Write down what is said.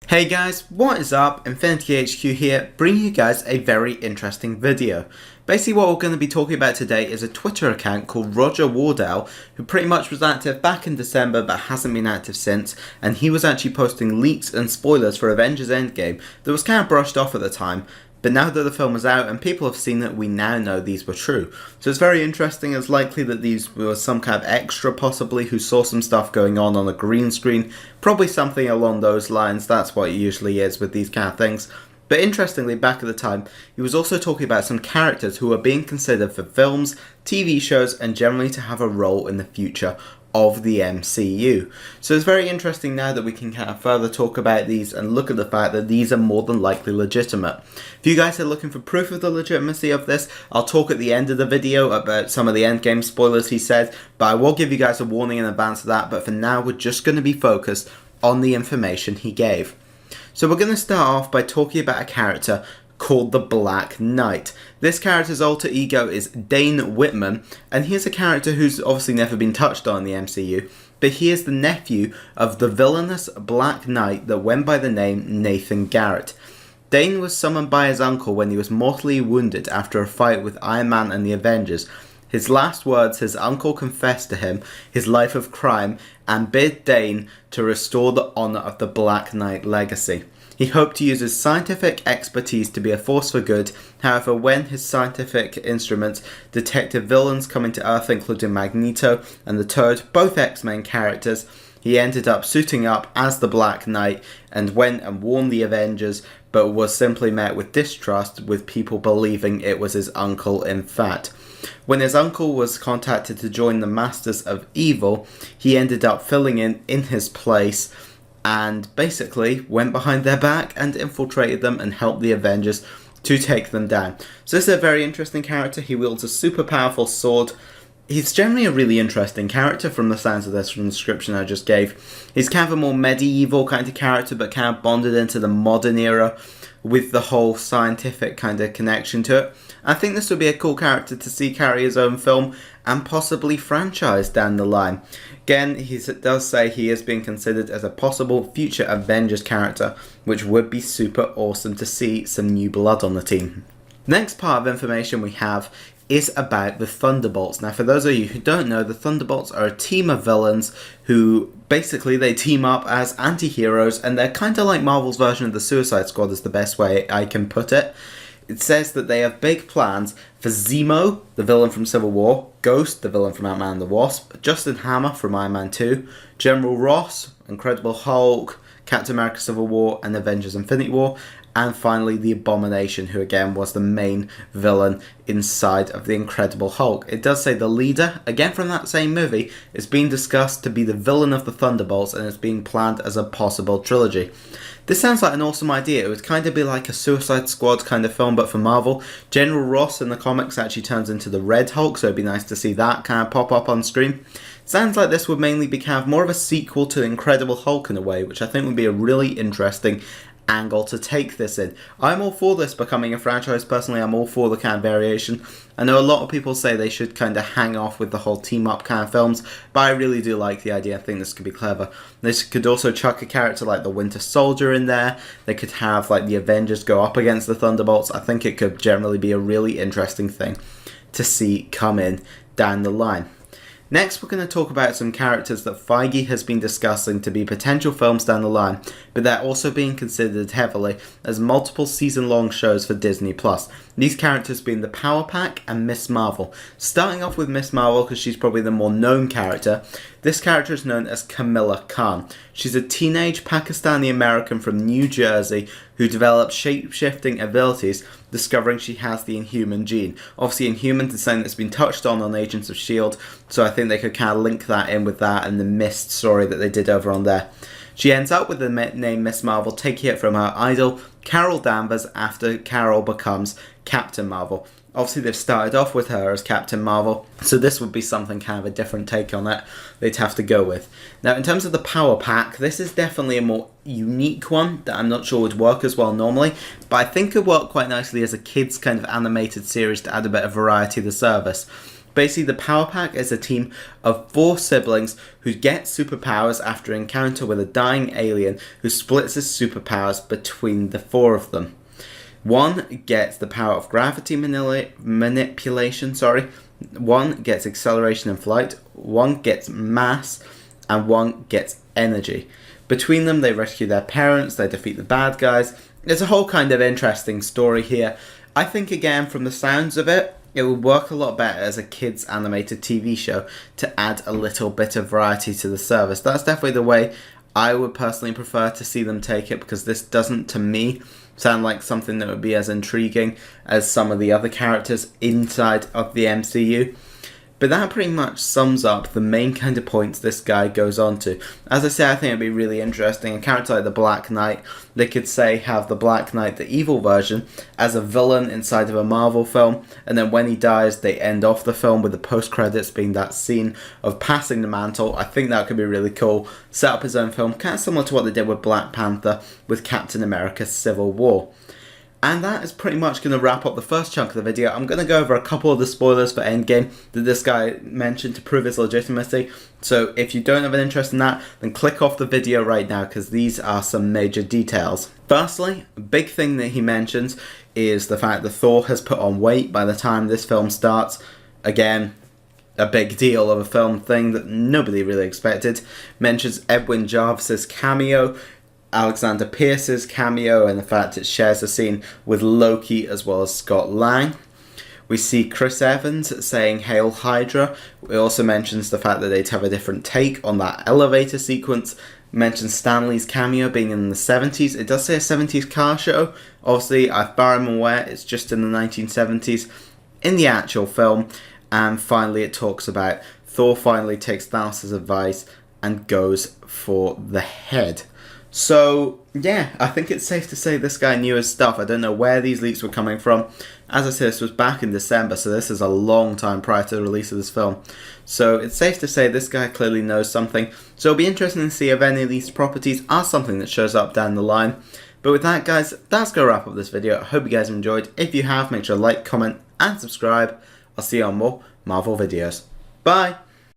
Hey guys, what is up? InfinityHQ here, bringing you guys a very interesting video. Basically what we're going to be talking about today is a Twitter account called Roger Wardell, who pretty much was active back in December but hasn't been active since, and he was actually posting leaks and spoilers for Avengers Endgame that was kind of brushed off at the time. But now that the film is out and people have seen it, we now know these were true. So it's very interesting. It's likely that these were some kind of extra possibly who saw some stuff going on a green screen. Probably something along those lines. That's what it usually is with these kind of things. But interestingly, back at the time, he was also talking about some characters who are being considered for films, TV shows, and generally to have a role in the future of the MCU. So it's very interesting now that we can kind of further talk about these and look at the fact that these are more than likely legitimate. If you guys are looking for proof of the legitimacy of this, I'll talk at the end of the video about some of the Endgame spoilers he said, but I will give you guys a warning in advance of that. But for now, we're just going to be focused on the information he gave. So we're going to start off by talking about a character called the Black Knight. This character's alter ego is Dane Whitman, and he's a character who's obviously never been touched on in the MCU, but he is the nephew of the villainous Black Knight that went by the name Nathan Garrett. Dane was summoned by his uncle when he was mortally wounded after a fight with Iron Man and the Avengers. His last words, his uncle confessed to him his life of crime and bid Dane to restore the honour of the Black Knight legacy. He hoped to use his scientific expertise to be a force for good. However, when his scientific instruments detected villains coming to Earth, including Magneto and the Toad, both X-Men characters, he ended up suiting up as the Black Knight and went and warned the Avengers, but was simply met with distrust, with people believing it was his uncle in fact. When his uncle was contacted to join the Masters of Evil, he ended up filling in his place and basically went behind their back and infiltrated them and helped the Avengers to take them down. So this is a very interesting character. He wields a super powerful sword. He's generally a really interesting character from the sounds of this, from the description I just gave. He's kind of a more medieval kind of character, but kind of bonded into the modern era with the whole scientific kind of connection to it. I think this would be a cool character to see carry his own film and possibly franchise down the line. Again, he does say he is being considered as a possible future Avengers character, which would be super awesome to see some new blood on the team. Next part of information we have is about the Thunderbolts. Now, for those of you who don't know, the Thunderbolts are a team of villains who basically they team up as anti-heroes, and they're kind of like Marvel's version of the Suicide Squad is the best way I can put it. It says that they have big plans for Zemo, the villain from Civil War, Ghost, the villain from Ant-Man and the Wasp, Justin Hammer from Iron Man 2, General Ross, Incredible Hulk, Captain America Civil War, and Avengers Infinity War, and finally the Abomination, who again was the main villain inside of the Incredible Hulk. It does say the leader, again from that same movie, is being discussed to be the villain of the Thunderbolts, and it's being planned as a possible trilogy. This sounds like an awesome idea. It would kind of be like a Suicide Squad kind of film, but for Marvel. General Ross in the comics actually turns into the Red Hulk, so it'd be nice to see that kind of pop up on screen. Sounds like this would mainly be kind of more of a sequel to Incredible Hulk in a way, which I think would be a really interesting angle to take this in. I'm all for this becoming a franchise. Personally, I'm all for the kind of variation. I know a lot of people say they should kind of hang off with the whole team up kind of films, but I really do like the idea. I think this could be clever. This could also chuck a character like the Winter Soldier in there. They could have like the Avengers go up against the Thunderbolts. I think it could generally be a really interesting thing to see come in down the line. Next, we're going to talk about some characters that Feige has been discussing to be potential films down the line, but they're also being considered heavily as multiple season-long shows for Disney+. These characters being the Power Pack and Miss Marvel. Starting off with Miss Marvel, because she's probably the more known character, this character is known as Kamala Khan. She's a teenage Pakistani American from New Jersey who develops shape-shifting abilities, discovering she has the Inhuman gene. Obviously, Inhuman is something that's been touched on Agents of S.H.I.E.L.D., so I think they could kind of link that in with that and the Mist story that they did over on there. She ends up with the name Miss Marvel, taking it from her idol, Carol Danvers, after Carol becomes Captain Marvel. Obviously, they've started off with her as Captain Marvel, so this would be something kind of a different take on it they'd have to go with. Now, in terms of the Power Pack, this is definitely a more unique one that I'm not sure would work as well normally, but I think it would work quite nicely as a kids kind of animated series to add a bit of variety to the service. Basically, the Power Pack is a team of 4 siblings who get superpowers after an encounter with a dying alien who splits his superpowers between the 4 of them. One gets the power of gravity manipulation, one gets acceleration and flight, one gets mass, and one gets energy. Between them, they rescue their parents, they defeat the bad guys. There's a whole kind of interesting story here. I think, again, from the sounds of it, it would work a lot better as a kids animated TV show to add a little bit of variety to the service. That's definitely the way I would personally prefer to see them take it, because this doesn't, to me, sound like something that would be as intriguing as some of the other characters inside of the MCU. But that pretty much sums up the main kind of points this guy goes on to. As I say, I think it'd be really interesting. A character like the Black Knight, they could say have the Black Knight, the evil version, as a villain inside of a Marvel film, and then when he dies, they end off the film with the post-credits being that scene of passing the mantle. I think that could be really cool. Set up his own film, kind of similar to what they did with Black Panther with Captain America Civil War. And that is pretty much going to wrap up the first chunk of the video. I'm going to go over a couple of the spoilers for Endgame that this guy mentioned to prove his legitimacy. So if you don't have an interest in that, then click off the video right now, because these are some major details. Firstly, a big thing that he mentions is the fact that Thor has put on weight by the time this film starts. Again, a big deal of a film thing that nobody really expected. Mentions Edwin Jarvis's cameo, Alexander Pierce's cameo, and the fact it shares a scene with Loki as well as Scott Lang. We see Chris Evans saying "Hail Hydra." It also mentions the fact that they'd have a different take on that elevator sequence. Mentions Stanley's cameo being in the 70s. It does say a 70s car show. Obviously, as far as I'm aware, it's just in the 1970s in the actual film. And finally, it talks about Thor finally takes Thanos' advice and goes for the head. So, yeah, I think it's safe to say this guy knew his stuff. I don't know where these leaks were coming from. As I said, this was back in December, so this is a long time prior to the release of this film. So it's safe to say this guy clearly knows something. So it'll be interesting to see if any of these properties are something that shows up down the line. But with that, guys, that's going to wrap up this video. I hope you guys enjoyed. If you have, make sure to like, comment, and subscribe. I'll see you on more Marvel videos. Bye!